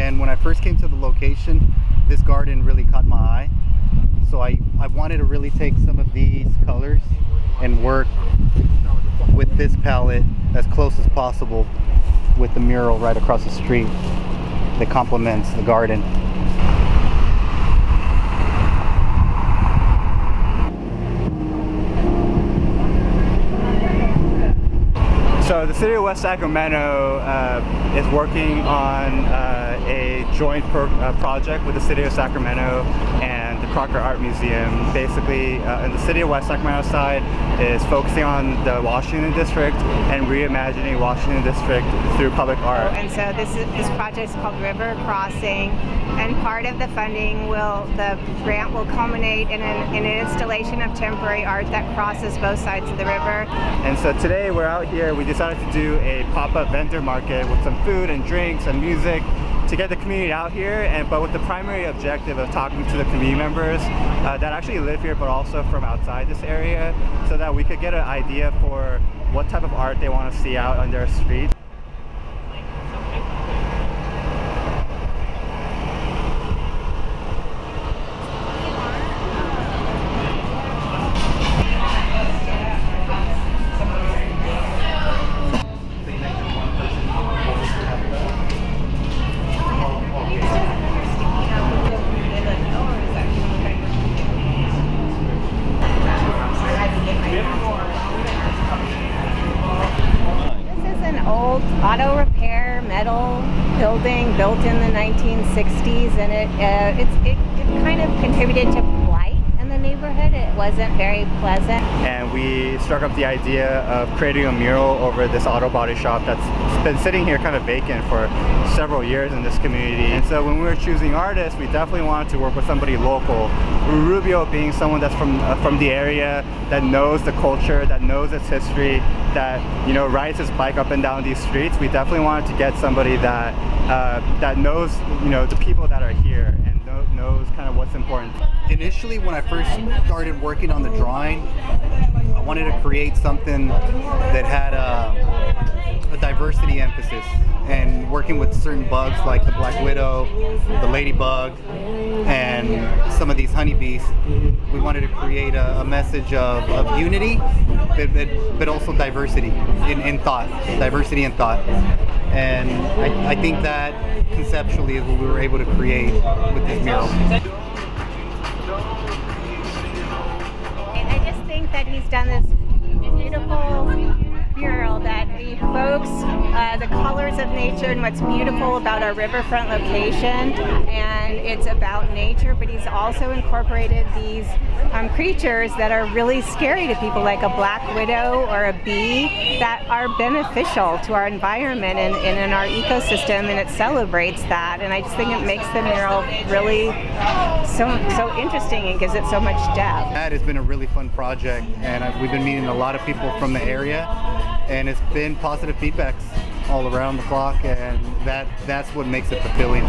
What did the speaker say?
And when I first came to the location, this garden really caught my eye. So I wanted to really take some of these colors and work with this palette as close as possible with the mural right across the street that complements the garden. So the city of West Sacramento is working on a joint project with the city of Sacramento and the Crocker Art Museum. Basically, in the city of West Sacramento side is focusing on the Washington District and reimagining Washington District through public art. And so this project is called River Crossing, and part of the funding the grant will culminate in an installation of temporary art that crosses both sides of the river. And so today we're out here. We decided to do a pop-up vendor market with some food and drinks and music to get the community out here, but with the primary objective of talking to the community members that actually live here but also from outside this area, so that we could get an idea for what type of art they want to see out on their street. Auto repair metal building built in the 1960s, and it kind of contributed to blight in the neighborhood. It wasn't very pleasant. And we struck up the idea of creating a mural over this auto body shop that's been sitting here kind of vacant for several years in this community. And so when we were choosing artists, we definitely wanted to work with somebody local. Irubiel being someone that's from the area, that knows the culture, that knows its history, that rides his bike up and down these streets. We definitely wanted to get somebody that that knows the people that are here and knows kind of what's important. Initially, when I first started working on the drawing, I wanted to create something that had a diversity emphasis, and working with certain bugs like the black widow, the ladybug, and some of these honeybees. We wanted to create a message of unity, but also diversity in thought, diversity in thought. And I think that conceptually is what we were able to create with this mural. I just think that he's done this beautiful mural that evokes the colors of nature and what's beautiful about our riverfront location, and it's about nature, but he's also incorporated these creatures that are really scary to people, like a black widow or a bee, that are beneficial to our environment and in our ecosystem, and it celebrates that. And I just think it makes the mural really so interesting and gives it so much depth. That has been a really fun project, and we've been meeting a lot of people from the area, and it's been positive feedbacks all around the clock, and that's what makes it fulfilling.